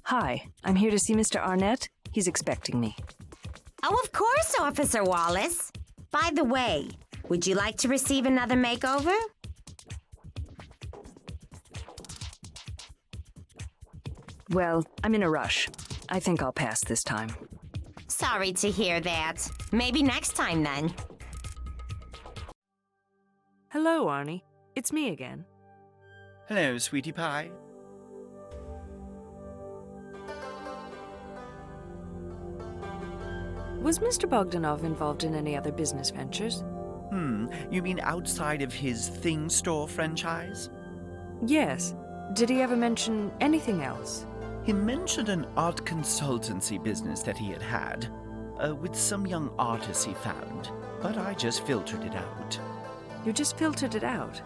Hi, I'm here to see Mr. Arnett. He's expecting me. Oh, of course, Officer Wallace. By the way, would you like to receive another makeover? Well, I'm in a rush. I think I'll pass this time. Sorry to hear that. Maybe next time, then. Hello, Arnie. It's me again. Hello, sweetie pie. Was Mr. Bogdanov involved in any other business ventures? You mean outside of his Thing Store franchise? Yes. Did he ever mention anything else? He mentioned an art consultancy business that he had, with some young artists he found, but I just filtered it out. You just filtered it out?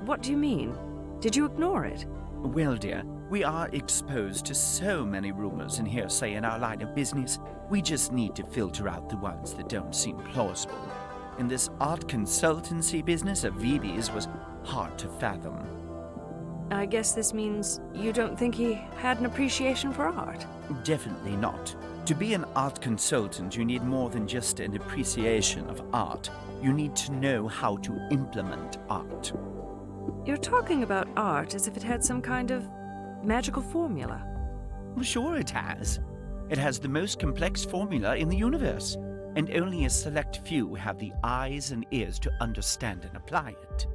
What do you mean? Did you ignore it? Well, dear, we are exposed to so many rumors and hearsay in our line of business, we just need to filter out the ones that don't seem plausible. And this art consultancy business of VB's was hard to fathom. I guess this means you don't think he had an appreciation for art? Definitely not. To be an art consultant, you need more than just an appreciation of art. You need to know how to implement art. You're talking about art as if it had some kind of magical formula. Well, sure it has. It has the most complex formula in the universe, and only a select few have the eyes and ears to understand and apply it.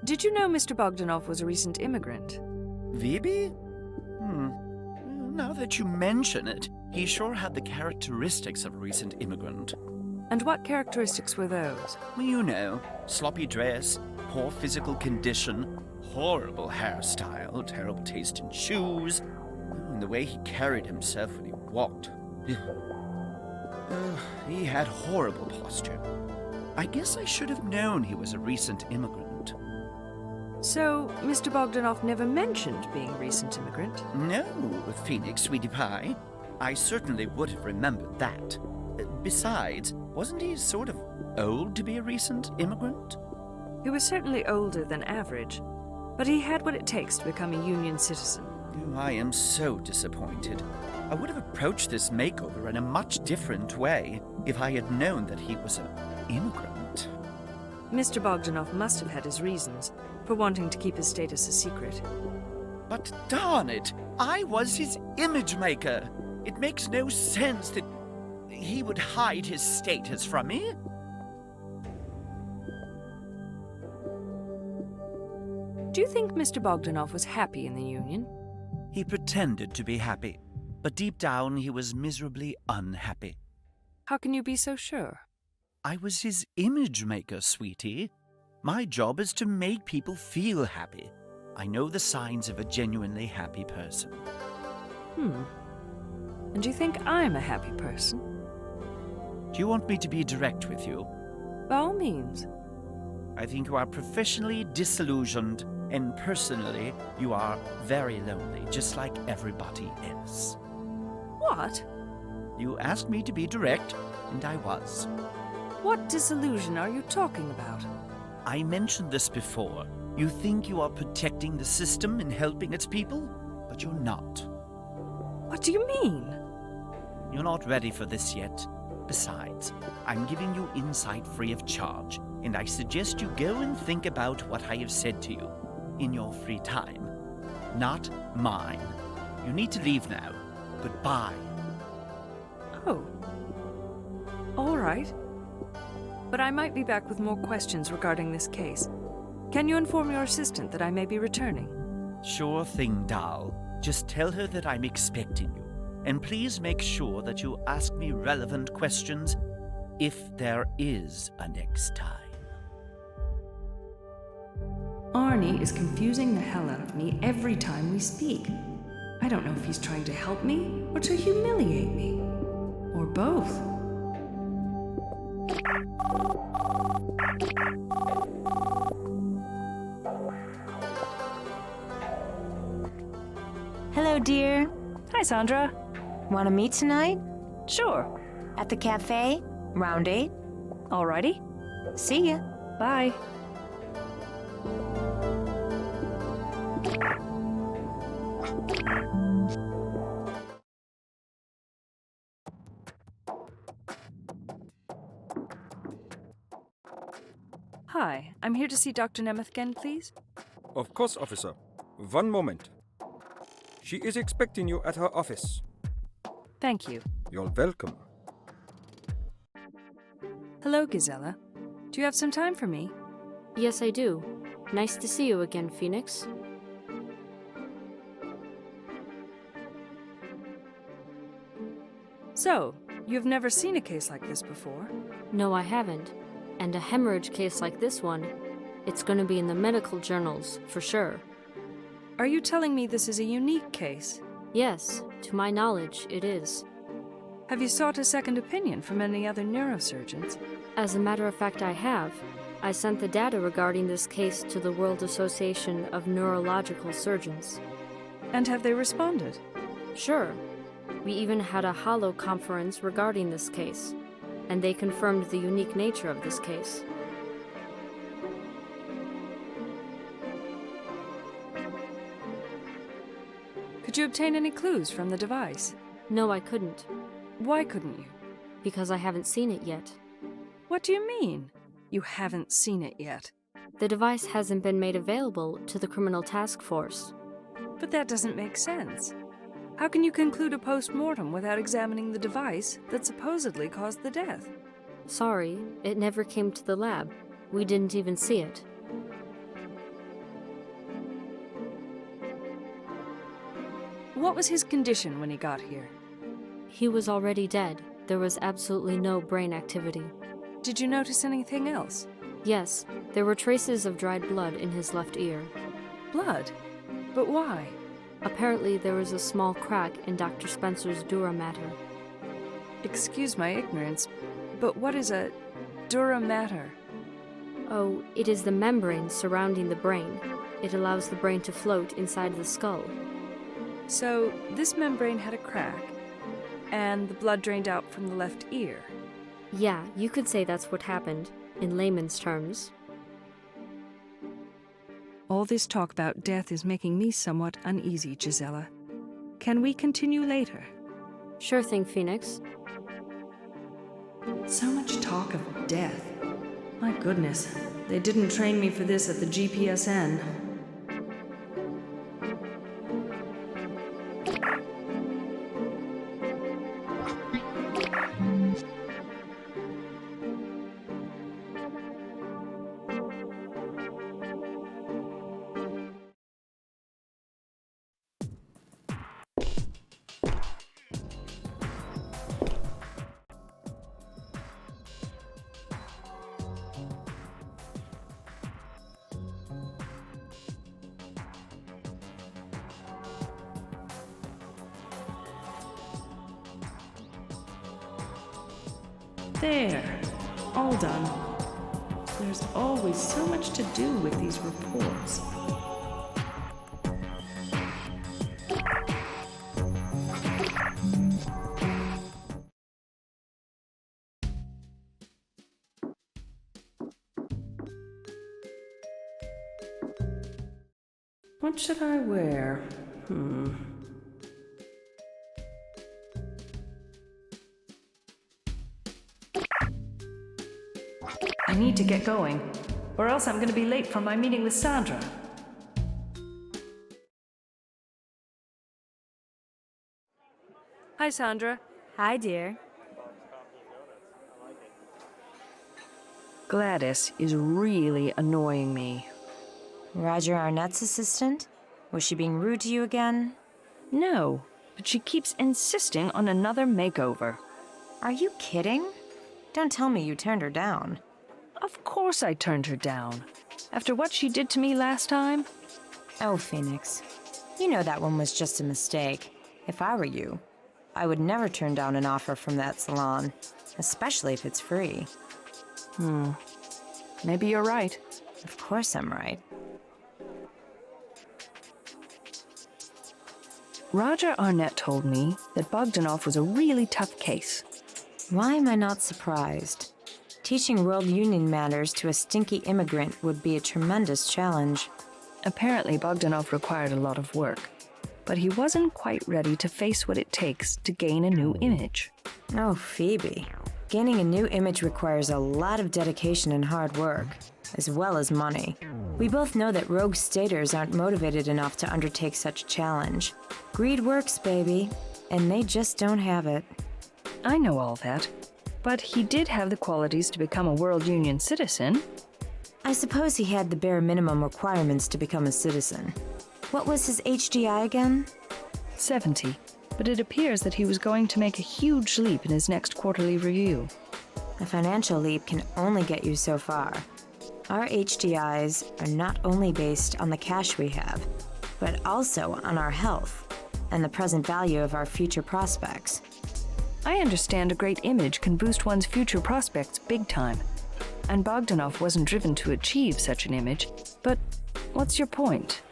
Did you know Mr. Bogdanov was a recent immigrant? Vibi? Now that you mention it, he sure had the characteristics of a recent immigrant. And what characteristics were those? Well, you know, sloppy dress, poor physical condition, horrible hairstyle, terrible taste in shoes, and the way he carried himself when he walked. He had horrible posture. I guess I should have known he was a recent immigrant. So, Mr. Bogdanov never mentioned being a recent immigrant? No, Phoenix, sweetie pie. I certainly would have remembered that. Besides, wasn't he sort of old to be a recent immigrant? He was certainly older than average, but he had what it takes to become a Union citizen. Oh, I am so disappointed. I would have approached this makeover in a much different way if I had known that he was an immigrant. Mr. Bogdanov must have had his reasons for wanting to keep his status a secret. But darn it, I was his image maker. It makes no sense that he would hide his status from me. Do you think Mr. Bogdanov was happy in the Union? He pretended to be happy, but deep down he was miserably unhappy. How can you be so sure? I was his image maker, sweetie. My job is to make people feel happy. I know the signs of a genuinely happy person. And do you think I'm a happy person? Do you want me to be direct with you? By all means. I think you are professionally disillusioned, and personally, you are very lonely, just like everybody else. What? You asked me to be direct, and I was. What disillusion are you talking about? I mentioned this before. You think you are protecting the system and helping its people, but you're not. What do you mean? You're not ready for this yet. Besides, I'm giving you insight free of charge, and I suggest you go and think about what I have said to you in your free time. Not mine. You need to leave now. Goodbye. Oh. All right. But I might be back with more questions regarding this case. Can you inform your assistant that I may be returning? Sure thing, doll. Just tell her that I'm expecting you. And please make sure that you ask me relevant questions if there is a next time. Arnie is confusing the hell out of me every time we speak. I don't know if he's trying to help me or to humiliate me. Or both. Hello, dear. Hi, Sandra. Want to meet tonight? Sure. At the cafe? Round 8? Alrighty. See ya. Bye. Hi, I'm here to see Dr. Nemeth again, please. Of course, officer. One moment. She is expecting you at her office. Thank you. You're welcome. Hello, Gazella. Do you have some time for me? Yes, I do. Nice to see you again, Phoenix. So, you've never seen a case like this before? No, I haven't. And a hemorrhage case like this one, it's going to be in the medical journals, for sure. Are you telling me this is a unique case? Yes, to my knowledge, it is. Have you sought a second opinion from any other neurosurgeons? As a matter of fact, I have. I sent the data regarding this case to the World Association of Neurological Surgeons. And have they responded? Sure. We even had a hollow conference regarding this case, and they confirmed the unique nature of this case. Could you obtain any clues from the device? No, I couldn't, Why couldn't you? because I haven't seen it yet. What do you mean? You haven't seen it yet. The device hasn't been made available to the criminal task force. But that doesn't make sense. How can you conclude a post-mortem without examining the device that supposedly caused the death? Sorry, it never came to the lab. We didn't even see it. What was his condition when he got here? He was already dead. There was absolutely no brain activity. Did you notice anything else? Yes, there were traces of dried blood in his left ear. Blood? But why? Apparently, there was a small crack in Dr. Spencer's dura mater. Excuse my ignorance, but what is a dura mater? Oh, it is the membrane surrounding the brain. It allows the brain to float inside the skull. So, this membrane had a crack, and the blood drained out from the left ear. Yeah, you could say that's what happened, in layman's terms. All this talk about death is making me somewhat uneasy, Gisela. Can we continue later? Sure thing, Phoenix. So much talk of death. My goodness, they didn't train me for this at the GPSN. There, all done. There's always so much to do with these reports. What should I wear? I need to get going, or else I'm going to be late for my meeting with Sandra. Hi, Sandra. Hi, dear. Gladys is really annoying me. Roger Arnett's assistant? Was she being rude to you again? No, but she keeps insisting on another makeover. Are you kidding? Don't tell me you turned her down. Of course I turned her down. After what she did to me last time. Oh, Phoenix. You know that one was just a mistake. If I were you, I would never turn down an offer from that salon, especially if it's free. Maybe you're right. Of course I'm right. Roger Arnett told me that Bogdanov was a really tough case. Why am I not surprised? Teaching World Union matters to a stinky immigrant would be a tremendous challenge. Apparently, Bogdanov required a lot of work. but he wasn't quite ready to face what it takes to gain a new image. Oh, Phoebe. Gaining a new image requires a lot of dedication and hard work, as well as money. We both know that rogue staters aren't motivated enough to undertake such a challenge. Greed works, baby, and they just don't have it. I know all that, but he did have the qualities to become a World Union citizen. I suppose he had the bare minimum requirements to become a citizen. What was his HDI again? 70, but it appears that he was going to make a huge leap in his next quarterly review. A financial leap can only get you so far. Our HDIs are not only based on the cash we have, but also on our health and the present value of our future prospects. I understand a great image can boost one's future prospects big time, and Bogdanov wasn't driven to achieve such an image, but what's your point?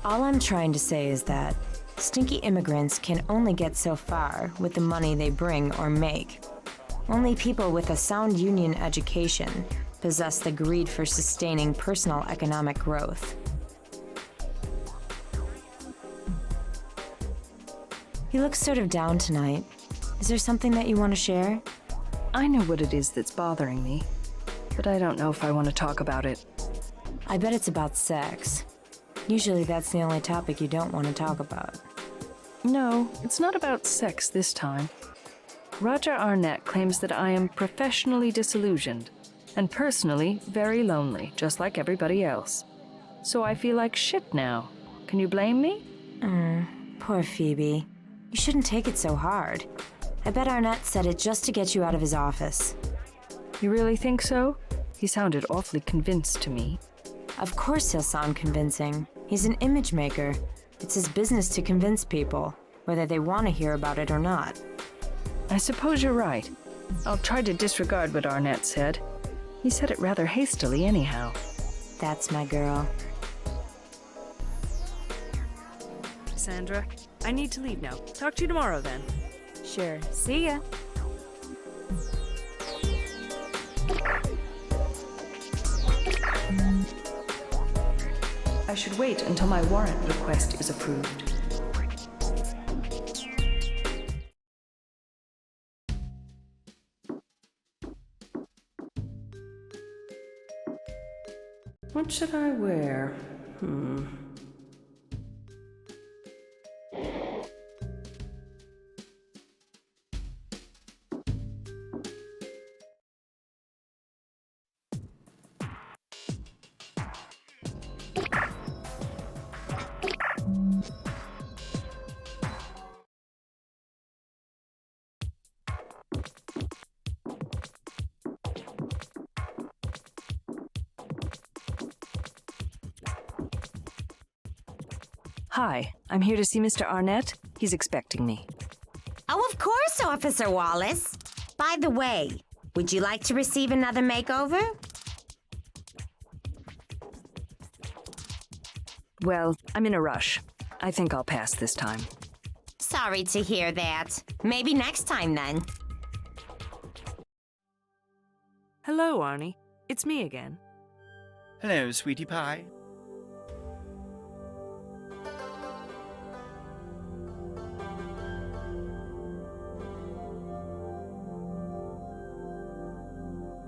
All I'm trying to say is that stinky immigrants can only get so far with the money they bring or make. Only people with a sound union education possess the greed for sustaining personal economic growth. You look sort of down tonight. Is there something that you want to share? I know what it is that's bothering me, but I don't know if I want to talk about it. I bet it's about sex. Usually that's the only topic you don't want to talk about. No, it's not about sex this time. Roger Arnett claims that I am professionally disillusioned and personally very lonely, just like everybody else. So I feel like shit now. Can you blame me? Poor Phoebe. You shouldn't take it so hard. I bet Arnett said it just to get you out of his office. You really think so? He sounded awfully convinced to me. Of course he'll sound convincing. He's an image maker. It's his business to convince people, whether they want to hear about it or not. I suppose you're right. I'll try to disregard what Arnett said. He said it rather hastily anyhow. That's my girl. Sandra, I need to leave now. Talk to you tomorrow then. Sure. See ya. I should wait until my warrant request is approved. What should I wear? Hi, I'm here to see Mr. Arnett. He's expecting me. Oh, of course, Officer Wallace. By the way, would you like to receive another makeover? Well, I'm in a rush. I think I'll pass this time. Sorry to hear that. Maybe next time, then. Hello, Arnie. It's me again. Hello, sweetie pie.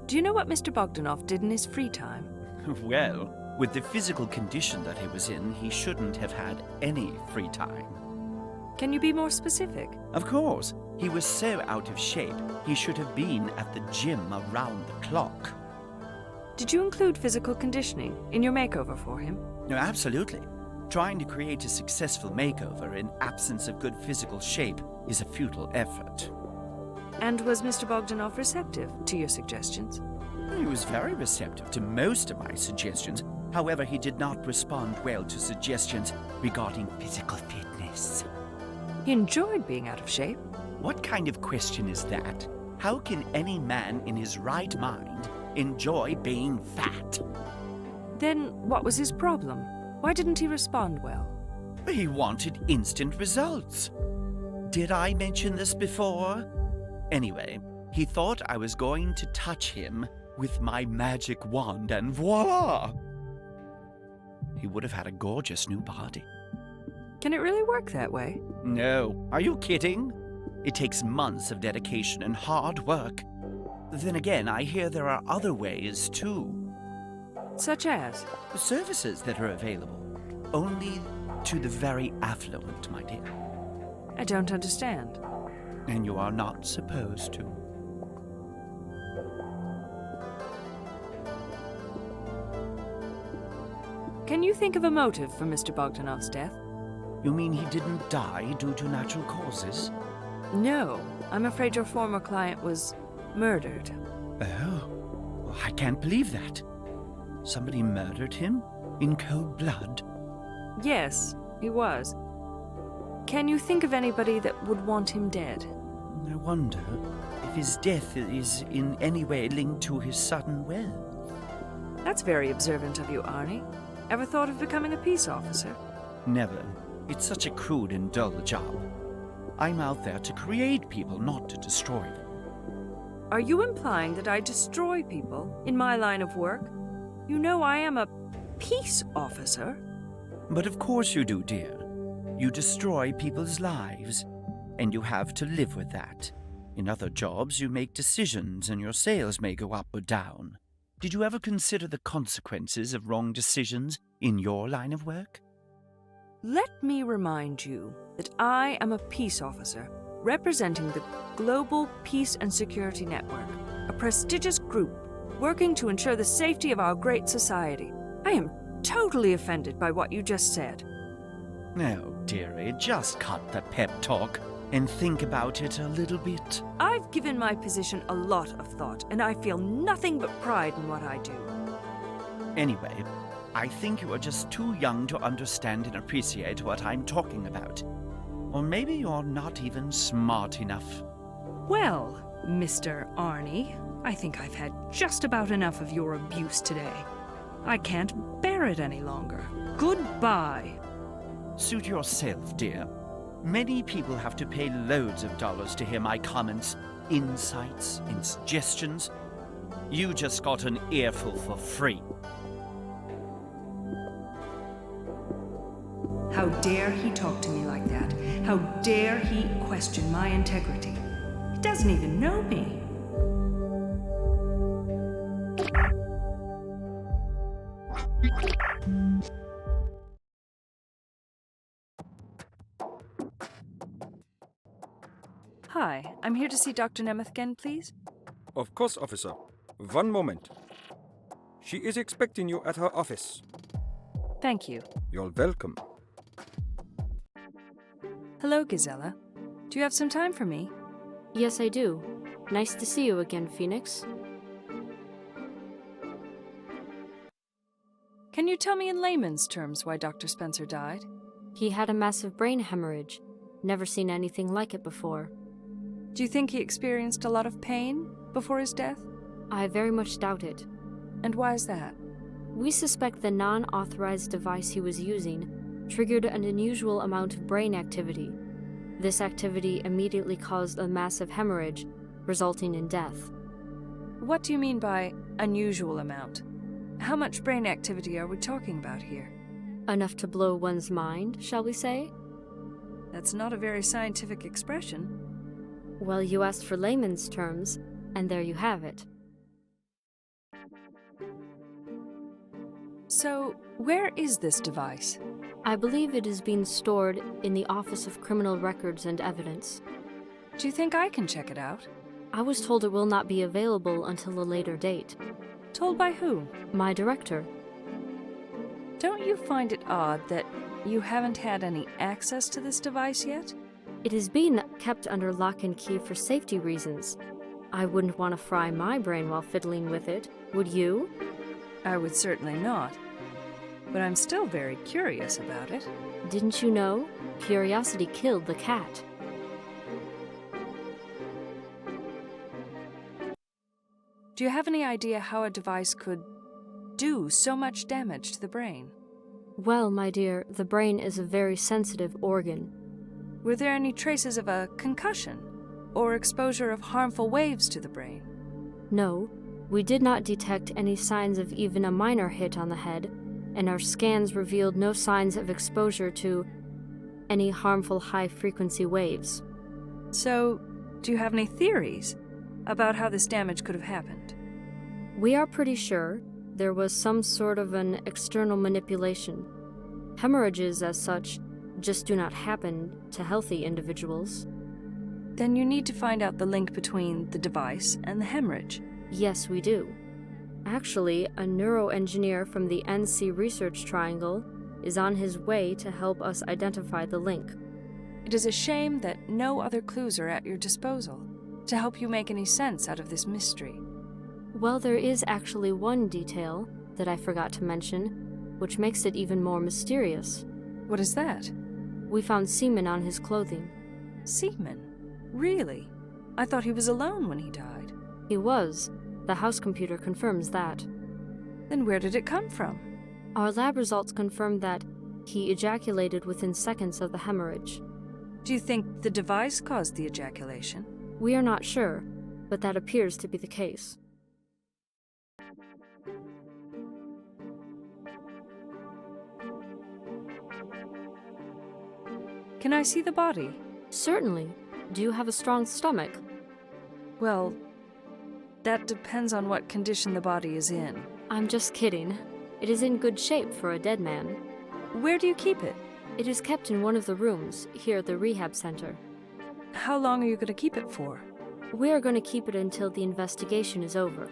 Do you know what Mr. Bogdanov did in his free time? Well, with the physical condition that he was in, he shouldn't have had any free time. Can you be more specific? Of course, he was so out of shape, he should have been at the gym around the clock. Did you include physical conditioning in your makeover for him? No, absolutely. Trying to create a successful makeover in absence of good physical shape is a futile effort. And was Mr. Bogdanov receptive to your suggestions? He was very receptive to most of my suggestions. However, he did not respond well to suggestions regarding physical fitness. He enjoyed being out of shape. What kind of question is that? How can any man in his right mind enjoy being fat? Then what was his problem? Why didn't he respond well? He wanted instant results. Did I mention this before? Anyway, he thought I was going to touch him with my magic wand and voila! He would have had a gorgeous new body. Can it really work that way? No, are you kidding? It takes months of dedication and hard work. Then again, I hear there are other ways too. Such as? Services that are available. Only to the very affluent, my dear. I don't understand. And you are not supposed to. Can you think of a motive for Mr. Bogdanov's death? You mean he didn't die due to natural causes? No. I'm afraid your former client was murdered. Oh, well, I can't believe that. Somebody murdered him in cold blood? Yes, he was. Can you think of anybody that would want him dead? I wonder if his death is in any way linked to his sudden wealth. That's very observant of you, Arnie. Ever thought of becoming a peace officer? Never. It's such a crude and dull job. I'm out there to create people, not to destroy them. Are you implying that I destroy people in my line of work? You know I am a peace officer. But of course you do, dear. You destroy people's lives, and you have to live with that. In other jobs, you make decisions, and your sales may go up or down. Did you ever consider the consequences of wrong decisions in your line of work? Let me remind you that I am a peace officer representing the Global Peace and Security Network, a prestigious group working to ensure the safety of our great society. I am totally offended by what you just said. Oh, dearie, just cut the pep talk and think about it a little bit. I've given my position a lot of thought, and I feel nothing but pride in what I do. Anyway, I think you are just too young to understand and appreciate what I'm talking about. Or maybe you're not even smart enough. Well, Mr. Arnie, I think I've had just about enough of your abuse today. I can't bear it any longer. Goodbye. Suit yourself, dear. Many people have to pay loads of dollars to hear my comments, insights, and suggestions. You just got an earful for free. How dare he talk to me like that? How dare he question my integrity? He doesn't even know me. Hi, I'm here to see Dr. Nemeth again, please. Of course, officer. One moment. She is expecting you at her office. Thank you. You're welcome. Hello, Gazella. Do you have some time for me? Yes, I do. Nice to see you again, Phoenix. Can you tell me in layman's terms why Dr. Spencer died? He had a massive brain hemorrhage. Never seen anything like it before. Do you think he experienced a lot of pain before his death? I very much doubt it. And why is that? We suspect the non-authorized device he was using triggered an unusual amount of brain activity. This activity immediately caused a massive hemorrhage, resulting in death. What do you mean by unusual amount? How much brain activity are we talking about here? Enough to blow one's mind, shall we say? That's not a very scientific expression. Well, you asked for layman's terms, and there you have it. So, where is this device? I believe it is being stored in the Office of Criminal Records and Evidence. Do you think I can check it out? I was told it will not be available until a later date. Told by who? My director. Don't you find it odd that you haven't had any access to this device yet? It is being kept under lock and key for safety reasons. I wouldn't want to fry my brain while fiddling with it, would you? I would certainly not. But I'm still very curious about it. Didn't you know? Curiosity killed the cat. Do you have any idea how a device could do so much damage to the brain? Well, my dear, the brain is a very sensitive organ. Were there any traces of a concussion or exposure of harmful waves to the brain? No, we did not detect any signs of even a minor hit on the head, and our scans revealed no signs of exposure to any harmful high-frequency waves. So, do you have any theories about how this damage could have happened? We are pretty sure there was some sort of an external manipulation. Hemorrhages, as such, just do not happen to healthy individuals. Then you need to find out the link between the device and the hemorrhage. Yes, we do. Actually, a neuroengineer from the NC Research Triangle is on his way to help us identify the link. It is a shame that no other clues are at your disposal to help you make any sense out of this mystery. Well, there is actually one detail that I forgot to mention, which makes it even more mysterious. What is that? We found semen on his clothing. Semen? Really? I thought he was alone when he died. He was. The house computer confirms that. Then where did it come from? Our lab results confirm that he ejaculated within seconds of the hemorrhage. Do you think the device caused the ejaculation? We are not sure, but that appears to be the case. Can I see the body? Certainly. Do you have a strong stomach? Well, that depends on what condition the body is in. I'm just kidding. It is in good shape for a dead man. Where do you keep it? It is kept in one of the rooms here at the rehab center. How long are you going to keep it for? We are going to keep it until the investigation is over.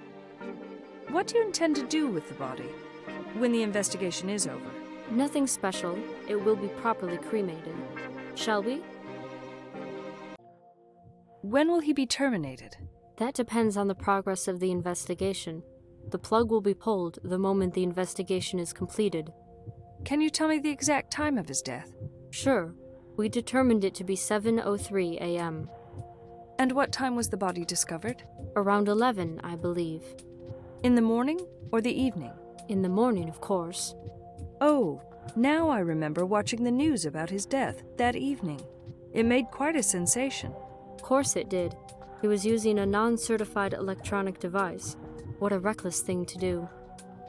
What do you intend to do with the body when the investigation is over? Nothing special. It will be properly cremated. Shall we? When will he be terminated? That depends on the progress of the investigation. The plug will be pulled the moment the investigation is completed. Can you tell me the exact time of his death? Sure. We determined it to be 7:03 a.m. And what time was the body discovered? Around 11, I believe. In the morning or the evening? In the morning, of course. Oh, now I remember watching the news about his death that evening. It made quite a sensation. Of course it did. He was using a non-certified electronic device. What a reckless thing to do.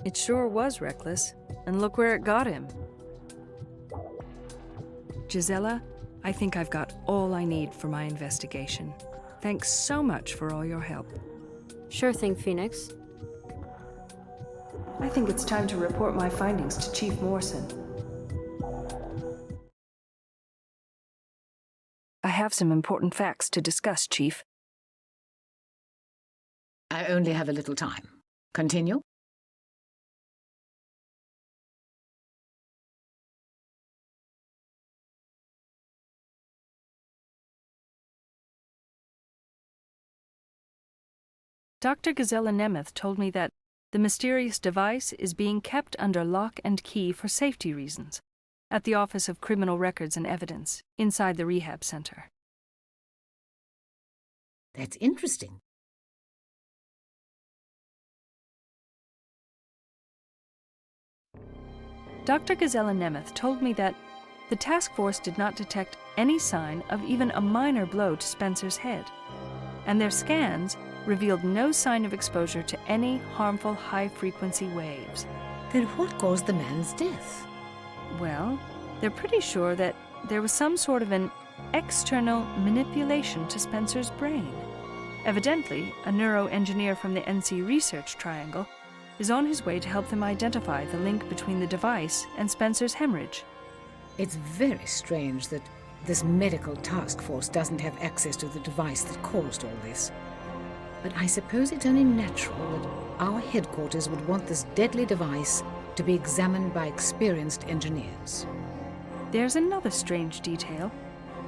It sure was reckless, and look where it got him. Gisela, I think I've got all I need for my investigation. Thanks so much for all your help. Sure thing, Phoenix. I think it's time to report my findings to Chief Morrison. I have some important facts to discuss, Chief. I only have a little time. Continue. Dr. Gisela Nemeth told me that the mysterious device is being kept under lock and key for safety reasons at the Office of Criminal Records and Evidence inside the rehab center. That's interesting. Dr. Gisela Nemeth told me that the task force did not detect any sign of even a minor blow to Spencer's head, and their scans revealed no sign of exposure to any harmful high-frequency waves. Then what caused the man's death? Well, they're pretty sure that there was some sort of an external manipulation to Spencer's brain. Evidently, a neuroengineer from the NC Research Triangle is on his way to help them identify the link between the device and Spencer's hemorrhage. It's very strange that this medical task force doesn't have access to the device that caused all this. But I suppose it's only natural that our headquarters would want this deadly device to be examined by experienced engineers. There's another strange detail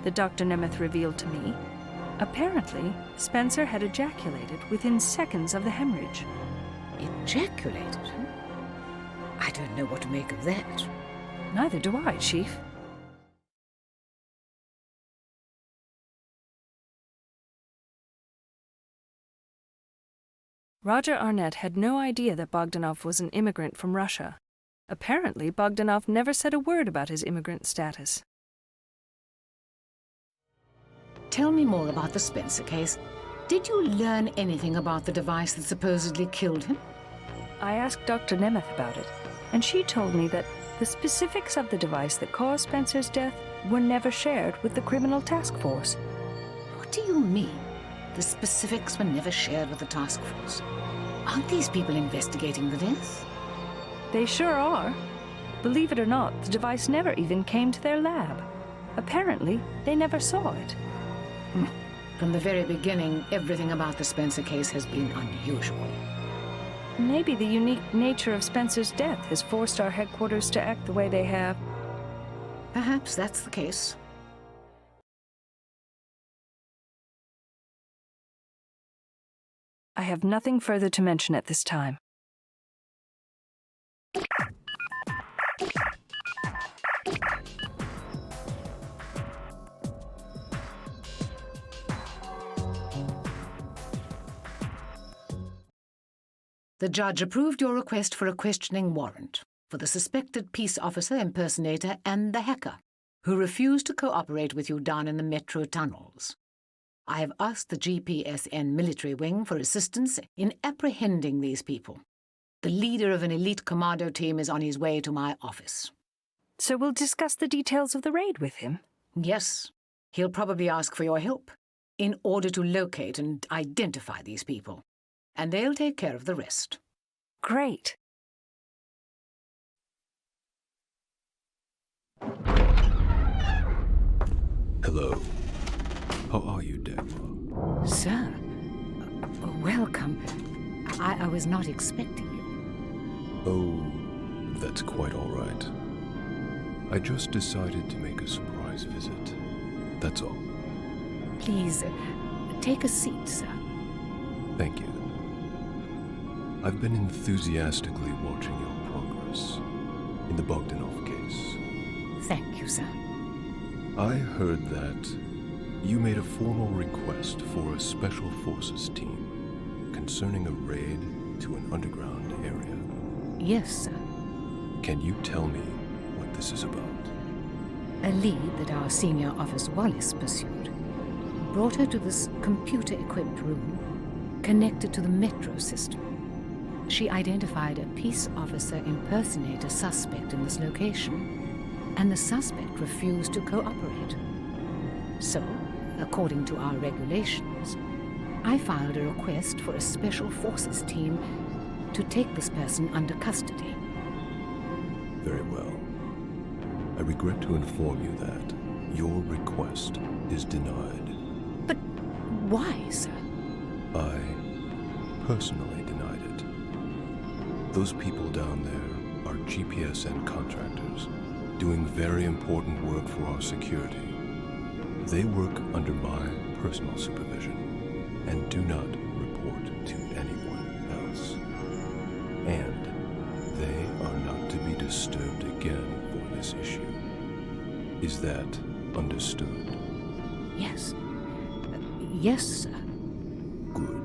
that Dr. Nemeth revealed to me. Apparently, Spencer had ejaculated within seconds of the hemorrhage. Ejaculated? I don't know what to make of that. Neither do I, Chief. Roger Arnett had no idea that Bogdanov was an immigrant from Russia. Apparently, Bogdanov never said a word about his immigrant status. Tell me more about the Spencer case. Did you learn anything about the device that supposedly killed him? I asked Dr. Nemeth about it, and she told me that the The specifics of the device that caused Spencer's death were never shared with the criminal task force. What do you mean? The specifics were never shared with the task force. Aren't these people investigating the death? They sure are. Believe it or not, the device never even came to their lab. Apparently, they never saw it. From the very beginning, everything about the Spencer case has been unusual. Maybe the unique nature of Spencer's death has forced our headquarters to act the way they have. Perhaps that's the case. I have nothing further to mention at this time. The judge approved your request for a questioning warrant for the suspected peace officer impersonator and the hacker who refused to cooperate with you down in the metro tunnels. I have asked the GPSN military wing for assistance in apprehending these people. The leader of an elite commando team is on his way to my office. So we'll discuss the details of the raid with him? Yes, he'll probably ask for your help in order to locate and identify these people. And they'll take care of the rest. Great. Hello. How are you, Dagmar? Sir, welcome. I was not expecting you. Oh, that's quite all right. I just decided to make a surprise visit. That's all. Please, take a seat, sir. Thank you. I've been enthusiastically watching your progress in the Bogdanov case. Thank you, sir. I heard that you made a formal request for a special forces team concerning a raid to an underground area. Yes, sir. Can you tell me what this is about? A lead that our senior officer Wallace pursued brought her to this computer-equipped room connected to the metro system. She identified a peace officer impersonator suspect in this location, and the suspect refused to cooperate. So, according to our regulations, I filed a request for a special forces team to take this person under custody. Very well. I regret to inform you that your request is denied. But why, sir? I personally denied it. Those people down there are GPSN contractors doing very important work for our security. They work under my personal supervision and do not report to anyone else. And they are not to be disturbed again for this issue. Is that understood? Yes. Yes, sir. Good.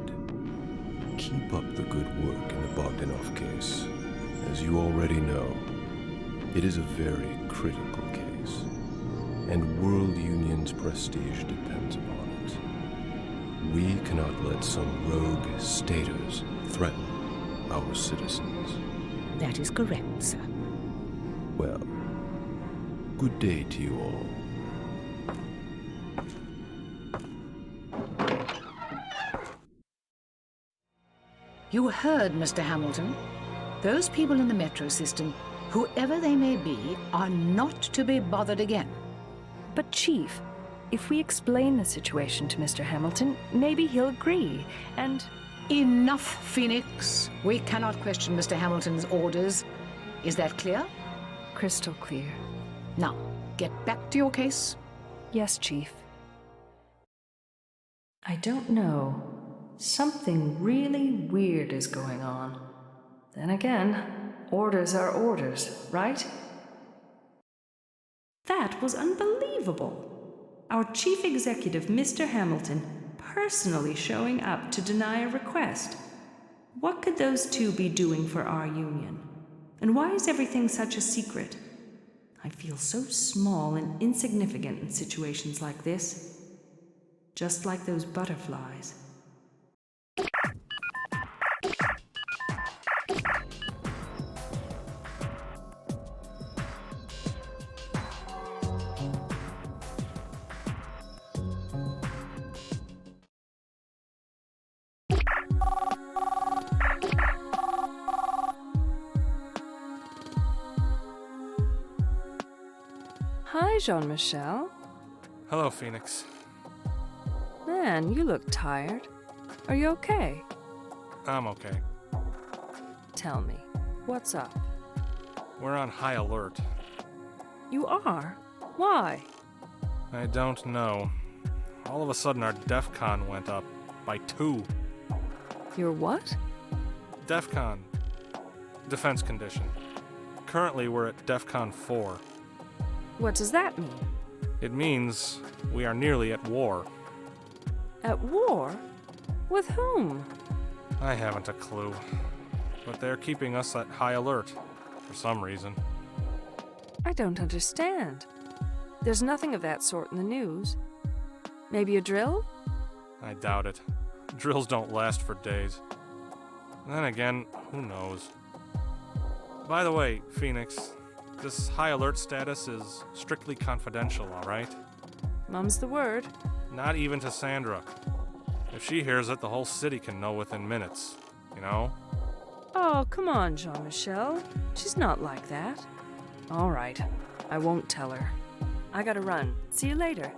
Keep up the good work in the Bogdanov case. As you already know, it is a very critical case, and World Union's prestige depends upon it. We cannot let some rogue staters threaten our citizens. That is correct, sir. Well, good day to you all. You heard, Mr. Hamilton. Those people in the metro system, whoever they may be, are not to be bothered again. But Chief, if we explain the situation to Mr. Hamilton, maybe he'll agree, and... Enough, Phoenix. We cannot question Mr. Hamilton's orders. Is that clear? Crystal clear. Now, get back to your case. Yes, Chief. I don't know. Something really weird is going on. Then again, orders are orders, right? That was unbelievable. Our chief executive, Mr. Hamilton, personally showing up to deny a request. What could those two be doing for our union? And why is everything such a secret? I feel so small and insignificant in situations like this. Just like those butterflies. Hi, Jean-Michel. Hello, Phoenix. Man, you look tired. Are you okay? I'm okay. Tell me, what's up? We're on high alert. You are? Why? I don't know. All of a sudden, our DEFCON went up by 2. Your what? DEFCON. Defense condition. Currently, we're at DEFCON 4. What does that mean? It means we are nearly at war. At war? With whom? I haven't a clue. But they're keeping us at high alert, for some reason. I don't understand. There's nothing of that sort in the news. Maybe a drill? I doubt it. Drills don't last for days. Then again, who knows? By the way, Phoenix, this high alert status is strictly confidential, alright? Mum's the word. Not even to Sandra. If she hears it, the whole city can know within minutes, you know? Oh, come on, Jean-Michel. She's not like that. All right, I won't tell her. I gotta run. See you later.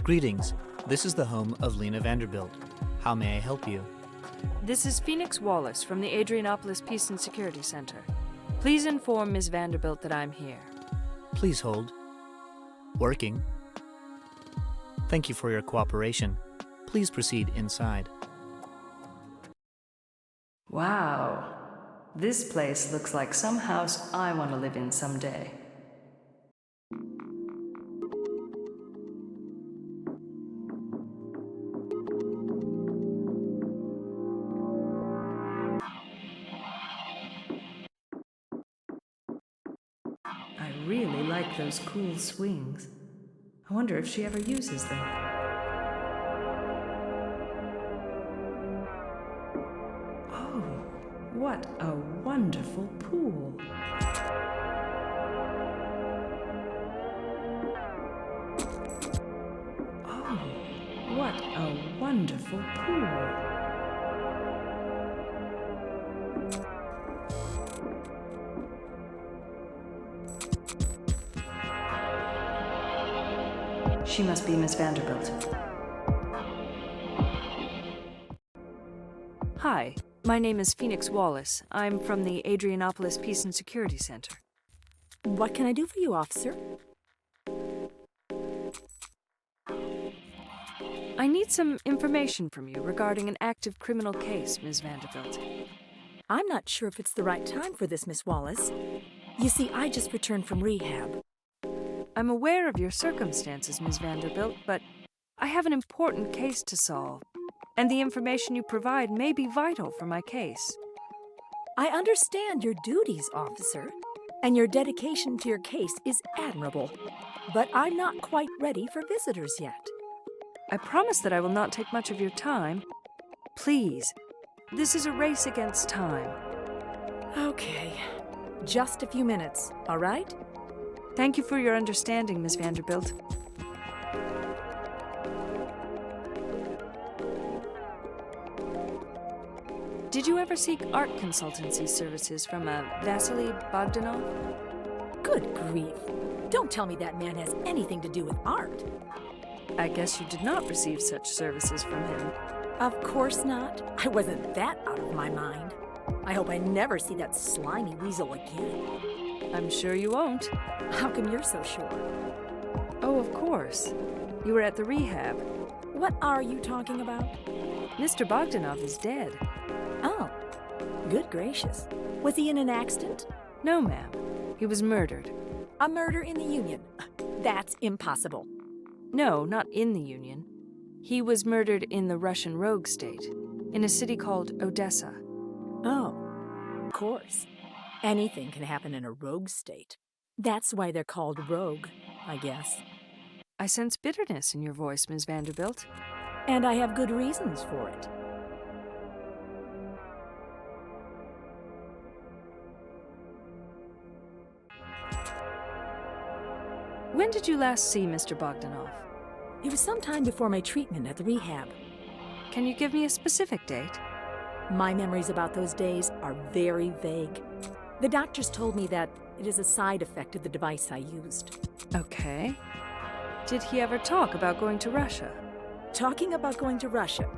Greetings. This is the home of Lena Vanderbilt. How may I help you? This is Phoenix Wallace from the Adrianopolis Peace and Security Center. Please inform Ms. Vanderbilt that I'm here. Please hold. Working. Thank you for your cooperation. Please proceed inside. Wow. This place looks like some house I want to live in someday. I really like those cool swings. I wonder if she ever uses them. Oh, what a wonderful pool. Oh, what a wonderful pool. She must be Miss Vanderbilt. Hi, my name is Phoenix Wallace. I'm from the Adrianopolis Peace and Security Center. What can I do for you, officer? I need some information from you regarding an active criminal case, Ms. Vanderbilt. I'm not sure if it's the right time for this, Miss Wallace. You see, I just returned from rehab. I'm aware of your circumstances, Ms. Vanderbilt, but I have an important case to solve, and the information you provide may be vital for my case. I understand your duties, officer, and your dedication to your case is admirable, but I'm not quite ready for visitors yet. I promise that I will not take much of your time. Please, this is a race against time. Okay, just a few minutes, all right? Thank you for your understanding, Ms. Vanderbilt. Did you ever seek art consultancy services from a Vasily Bogdanov? Good grief. Don't tell me that man has anything to do with art. I guess you did not receive such services from him. Of course not. I wasn't that out of my mind. I hope I never see that slimy weasel again. I'm sure you won't. How come you're so sure? Oh, of course. You were at the rehab. What are you talking about? Mr. Bogdanov is dead. Oh, good gracious. Was he in an accident? No, ma'am. He was murdered. A murder in the Union? That's impossible. No, not in the Union. He was murdered in the Russian rogue state, in a city called Odessa. Oh, of course. Anything can happen in a rogue state. That's why they're called rogue, I guess. I sense bitterness in your voice, Ms. Vanderbilt. And I have good reasons for it. When did you last see Mr. Bogdanov? It was sometime before my treatment at the rehab. Can you give me a specific date? My memories about those days are very vague. The doctors told me that it is a side effect of the device I used. Okay. Did he ever talk about going to Russia? Talking about going to Russia?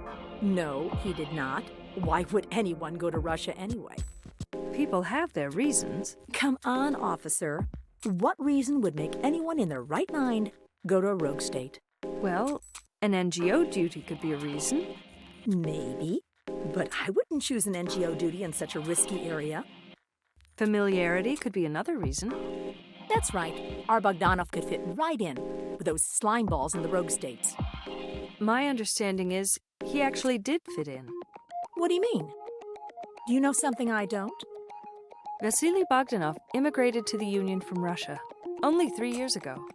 No, he did not. Why would anyone go to Russia anyway? People have their reasons. Come on, officer. What reason would make anyone in their right mind go to a rogue state? Well, an NGO duty could be a reason. Maybe, but I wouldn't choose an NGO duty in such a risky area. Familiarity could be another reason. That's right. Our Bogdanov could fit right in with those slime balls in the rogue states. My understanding is he actually did fit in. What do you mean? Do you know something I don't? Vasily Bogdanov immigrated to the Union from Russia only 3 years ago.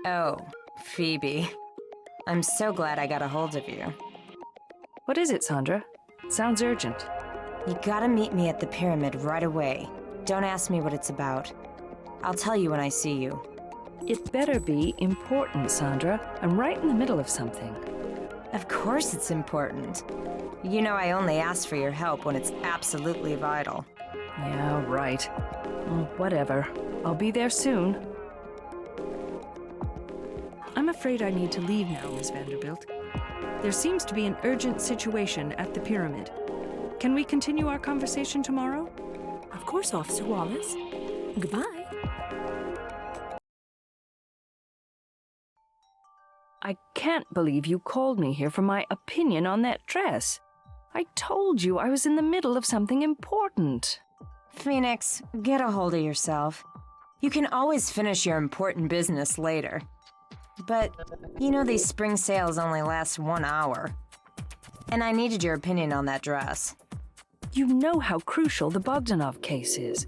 Oh, Phoebe. I'm so glad I got a hold of you. What is it, Sandra? Sounds urgent. You gotta meet me at the pyramid right away. Don't ask me what it's about. I'll tell you when I see you. It better be important, Sandra. I'm right in the middle of something. Of course it's important. You know I only ask for your help when it's absolutely vital. Yeah, right. Whatever. I'll be there soon. I'm afraid I need to leave now, Miss Vanderbilt. There seems to be an urgent situation at the pyramid. Can we continue our conversation tomorrow? Of course, Officer Wallace. Goodbye. I can't believe you called me here for my opinion on that dress. I told you I was in the middle of something important. Phoenix, get a hold of yourself. You can always finish your important business later. But, you know these spring sales only last 1 hour. And I needed your opinion on that dress. You know how crucial the Bogdanov case is.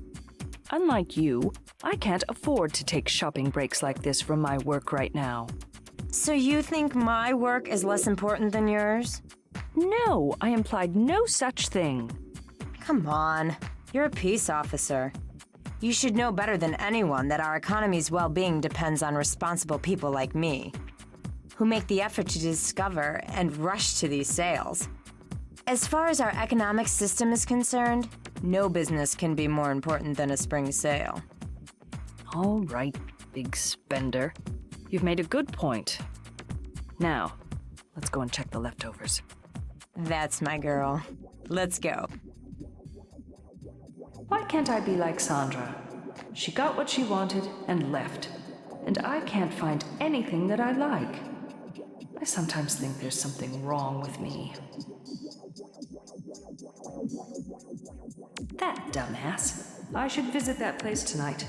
Unlike you, I can't afford to take shopping breaks like this from my work right now. So you think my work is less important than yours? No, I implied no such thing. Come on, you're a peace officer. You should know better than anyone that our economy's well-being depends on responsible people like me, who make the effort to discover and rush to these sales. As far as our economic system is concerned, no business can be more important than a spring sale. All right, big spender. You've made a good point. Now, let's go and check the leftovers. That's my girl. Let's go. Why can't I be like Sandra? She got what she wanted and left. And I can't find anything that I like. I sometimes think there's something wrong with me. That dumbass. I should visit that place tonight.